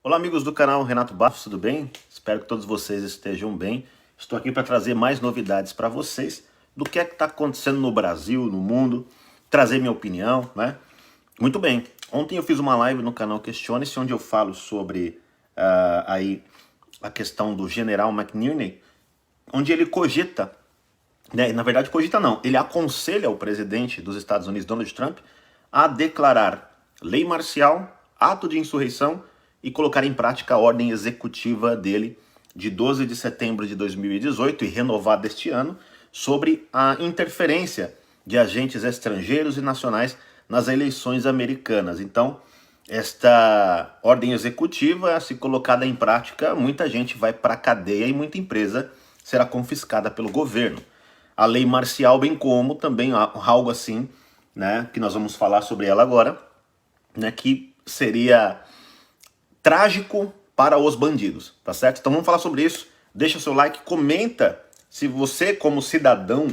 Olá, amigos do canal Renato Barros, tudo bem? Espero que todos vocês estejam bem. Estou aqui para trazer mais novidades para vocês do que é que está acontecendo no Brasil, no mundo, trazer minha opinião, né? Muito bem, ontem eu fiz uma live no canal Questione-se, onde eu falo sobre aí a questão do General McInerney, onde ele cogita, né? Na verdade cogita não, ele aconselha o presidente dos Estados Unidos, Donald Trump, a declarar lei marcial, ato de insurreição e colocar em prática a ordem executiva dele de 12 de setembro de 2018 e renovada este ano sobre a interferência de agentes estrangeiros e nacionais nas eleições americanas. Então, esta ordem executiva, se colocada em prática, muita gente vai para a cadeia e muita empresa será confiscada pelo governo. A lei marcial, bem como também algo assim, né, que nós vamos falar sobre ela agora, né, que seria trágico para os bandidos, tá certo? Então vamos falar sobre isso. Deixa o seu like, comenta se você, como cidadão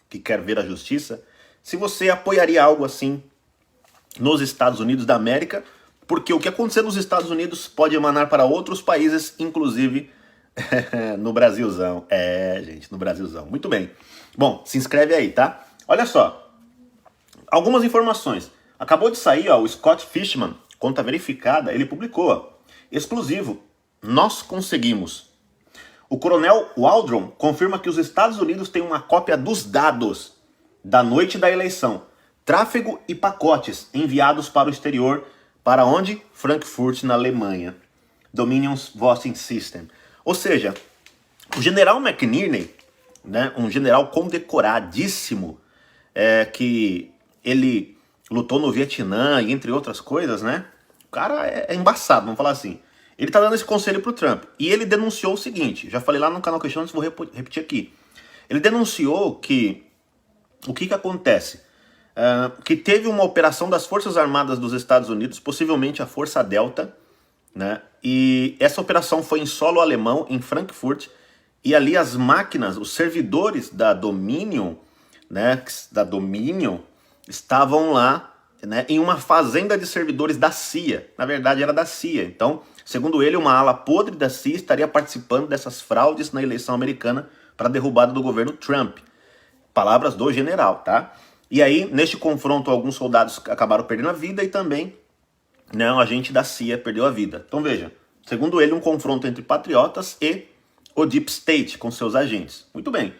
que quer ver a justiça, se você apoiaria algo assim nos Estados Unidos da América, porque o que acontecer nos Estados Unidos pode emanar para outros países, inclusive no Brasilzão. Gente, no Brasilzão. Muito bem. Bom, se inscreve aí, tá? Olha só, algumas informações. Acabou de sair, ó, o Scott Fishman, conta verificada, ele publicou, ó, exclusivo, nós conseguimos. O coronel Waldron confirma que os Estados Unidos têm uma cópia dos dados da noite da eleição, tráfego e pacotes enviados para o exterior, para onde? Frankfurt, na Alemanha. Dominion's Voting System. Ou seja, o general McInerney, né, um general condecoradíssimo, que ele lutou no Vietnã e entre outras coisas, né? O cara é embaçado, vamos falar assim. Ele tá dando esse conselho pro Trump. E ele denunciou o seguinte, já falei lá no canal Questiones, vou repetir aqui. Ele denunciou que, o que acontece? Que teve uma operação das Forças Armadas dos Estados Unidos, possivelmente a Força Delta, né? E essa operação foi em solo alemão, em Frankfurt, e ali as máquinas, os servidores da Dominion, né, estavam lá, né, em uma fazenda de servidores da CIA. Na verdade era da CIA. Então, segundo ele, uma ala podre da CIA estaria participando dessas fraudes na eleição americana para a derrubada do governo Trump. Palavras do general, tá? E aí, neste confronto, alguns soldados acabaram perdendo a vida e também, né, um agente da CIA perdeu a vida. Então veja, segundo ele, um confronto entre patriotas e o Deep State com seus agentes. Muito bem.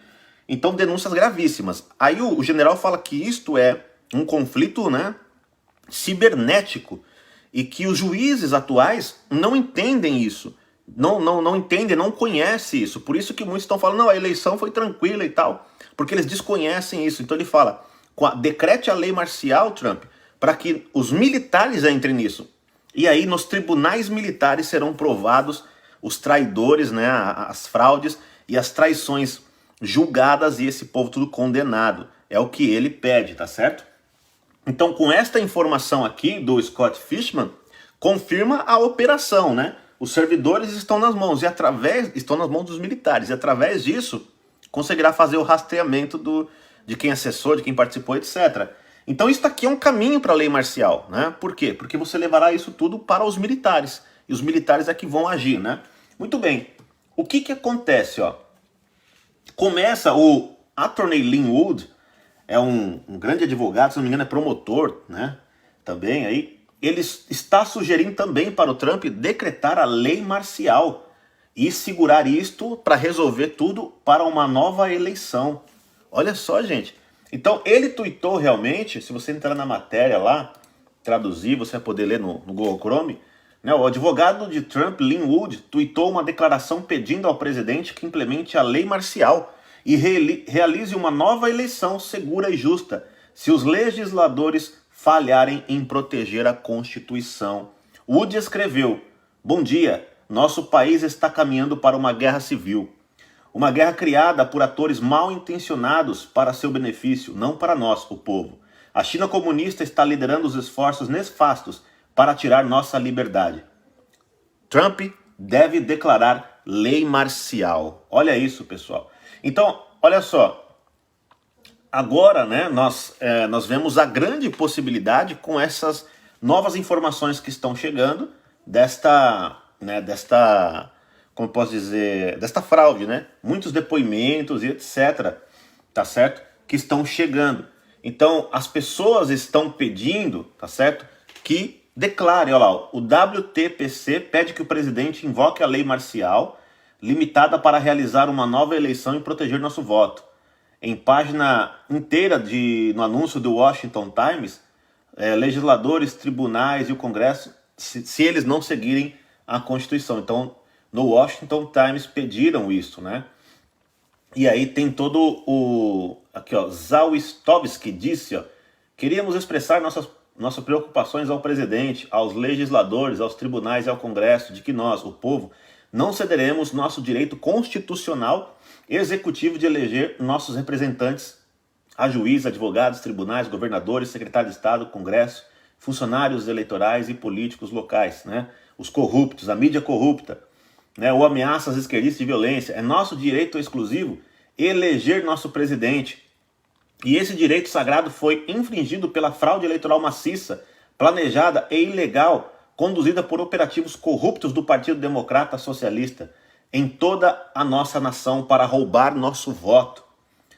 Então, denúncias gravíssimas. Aí o general fala que isto é um conflito, né, cibernético e que os juízes atuais não entendem isso. Não entendem, não conhecem isso. Por isso que muitos estão falando, não, a eleição foi tranquila e tal. Porque eles desconhecem isso. Então ele fala, decrete a lei marcial, Trump, para que os militares entrem nisso. E aí nos tribunais militares serão provados os traidores, né, as fraudes e as traições julgadas e esse povo tudo condenado. É o que ele pede, tá certo? Então, com esta informação aqui do Scott Fishman, confirma a operação, né? Os servidores estão nas mãos estão nas mãos dos militares e através disso conseguirá fazer o rastreamento de quem acessou, de quem participou, etc. Então, isso aqui é um caminho para a lei marcial, né? Por quê? Porque você levará isso tudo para os militares e os militares é que vão agir, né? Muito bem. O que acontece, ó? Começa o Attorney Lin Wood, é um grande advogado, se não me engano é promotor, né? Também aí. Ele está sugerindo também para o Trump decretar a lei marcial e segurar isto para resolver tudo para uma nova eleição. Olha só, gente. Então ele tuitou realmente, se você entrar na matéria lá, traduzir, você vai poder ler no Google Chrome, né? O advogado de Trump, Lin Wood, tuitou uma declaração pedindo ao presidente que implemente a lei marcial e realize uma nova eleição segura e justa se os legisladores falharem em proteger a Constituição. Wood escreveu, bom dia, nosso país está caminhando para uma guerra civil. Uma guerra criada por atores mal intencionados para seu benefício, não para nós, o povo. A China comunista está liderando os esforços nefastos para tirar nossa liberdade. Trump deve declarar lei marcial. Olha isso, pessoal. Então, olha só. Agora, né, nós vemos a grande possibilidade com essas novas informações que estão chegando desta né, como posso dizer, desta fraude, né? Muitos depoimentos e etc, tá certo? Que estão chegando. Então, as pessoas estão pedindo, tá certo? Que declare, olha lá, o WTPC pede que o presidente invoque a lei marcial limitada para realizar uma nova eleição e proteger nosso voto. Em página inteira no anúncio do Washington Times, legisladores, tribunais e o Congresso, se eles não seguirem a Constituição. Então, no Washington Times pediram isso, né? E aí tem todo aqui, ó, Zawistowski disse, ó, queríamos expressar nossas preocupações ao presidente, aos legisladores, aos tribunais e ao Congresso, de que nós, o povo, não cederemos nosso direito constitucional e executivo de eleger nossos representantes a juízes, advogados, tribunais, governadores, secretário de Estado, Congresso, funcionários eleitorais e políticos locais, né? Os corruptos, a mídia corrupta, né? Ou ameaças esquerdistas de violência. É nosso direito exclusivo eleger nosso presidente. E esse direito sagrado foi infringido pela fraude eleitoral maciça, planejada e ilegal, conduzida por operativos corruptos do Partido Democrata Socialista em toda a nossa nação para roubar nosso voto.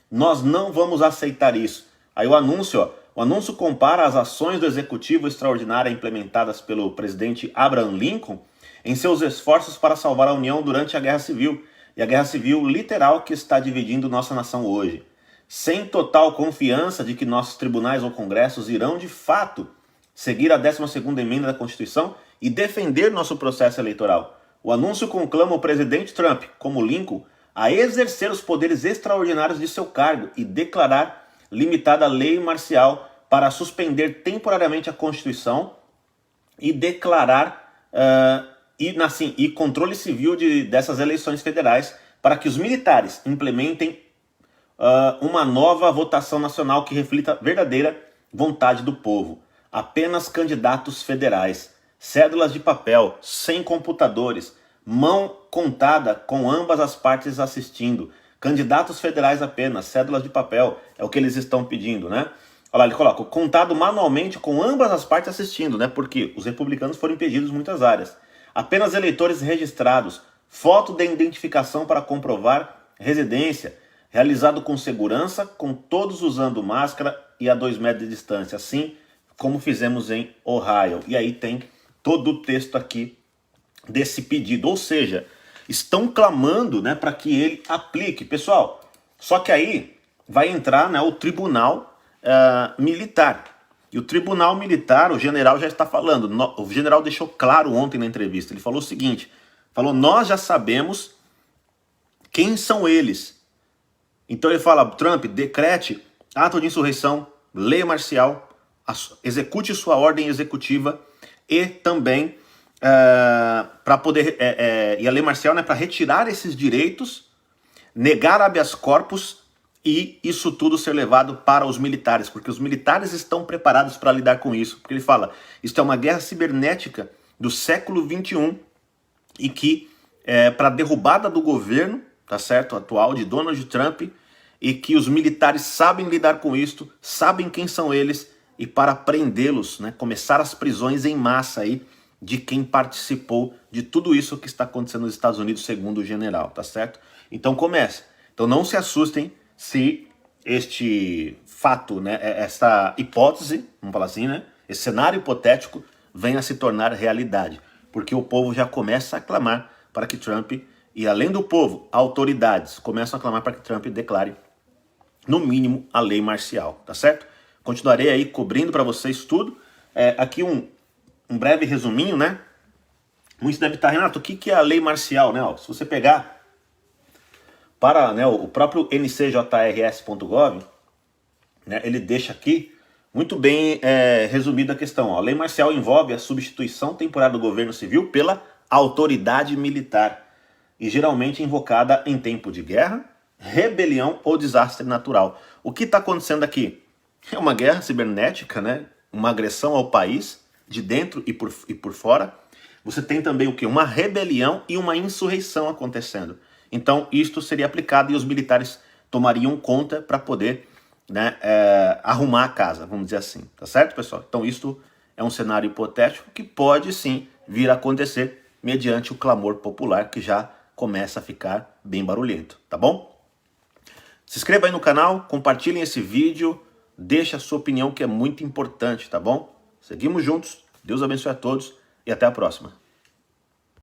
Nós não vamos aceitar isso. Aí o anúncio compara as ações do Executivo extraordinário implementadas pelo presidente Abraham Lincoln em seus esforços para salvar a União durante a Guerra Civil, e a Guerra Civil literal que está dividindo nossa nação hoje. Sem total confiança de que nossos tribunais ou congressos irão de fato seguir a 12ª emenda da Constituição e defender nosso processo eleitoral. O anúncio conclama o presidente Trump, como Lincoln, a exercer os poderes extraordinários de seu cargo e declarar limitada a lei marcial para suspender temporariamente a Constituição e declarar e controle civil dessas eleições federais para que os militares implementem uma nova votação nacional que reflita a verdadeira vontade do povo. Apenas candidatos federais, cédulas de papel, sem computadores, mão contada com ambas as partes assistindo. Candidatos federais apenas, cédulas de papel, é o que eles estão pedindo, né? Olha lá, ele coloca, contado manualmente com ambas as partes assistindo, né? Porque os republicanos foram impedidos em muitas áreas. Apenas eleitores registrados, foto de identificação para comprovar residência, realizado com segurança, com todos usando máscara e a 2 metros de distância, assim como fizemos em Ohio. E aí tem todo o texto aqui desse pedido, ou seja, estão clamando, né, para que ele aplique. Pessoal, só que aí vai entrar, né, o tribunal militar. E o tribunal militar, o general já está falando, o general deixou claro ontem na entrevista, ele falou o seguinte, nós já sabemos quem são eles. Então ele fala, Trump, decrete ato de insurreição, lei marcial, execute sua ordem executiva e também para poder e a lei marcial, né, para retirar esses direitos, negar habeas corpus e isso tudo ser levado para os militares, porque os militares estão preparados para lidar com isso. Porque ele fala, isso é uma guerra cibernética do século XXI e que para derrubada do governo, tá certo, atual de Donald Trump, e que os militares sabem lidar com isso, sabem quem são eles, e para prendê-los, né, começar as prisões em massa aí de quem participou de tudo isso que está acontecendo nos Estados Unidos, segundo o general, tá certo? Então começa. Então não se assustem se este fato, né, essa hipótese, vamos falar assim, né, esse cenário hipotético venha a se tornar realidade, porque o povo já começa a clamar para que Trump, e além do povo, autoridades começam a clamar para que Trump declare, no mínimo, a lei marcial, tá certo? Continuarei aí cobrindo para vocês tudo. Aqui um breve resuminho, né? Muitos devem estar, Renato, o que é a lei marcial, né? Ó, se você pegar para, né, o próprio ncjrs.gov, né, ele deixa aqui muito bem resumida a questão. Ó. A lei marcial envolve a substituição temporária do governo civil pela autoridade militar e geralmente invocada em tempo de guerra, rebelião ou desastre natural. O que está acontecendo aqui? É uma guerra cibernética, né? Uma agressão ao país, de dentro e por fora. Você tem também o quê? Uma rebelião e uma insurreição acontecendo. Então, isto seria aplicado e os militares tomariam conta para poder, né, arrumar a casa, vamos dizer assim. Tá certo, pessoal? Então, isto é um cenário hipotético que pode, sim, vir a acontecer, mediante o clamor popular que já começa a ficar bem barulhento, tá bom? Se inscreva aí no canal, compartilhem esse vídeo, deixe a sua opinião que é muito importante, tá bom? Seguimos juntos, Deus abençoe a todos e até a próxima.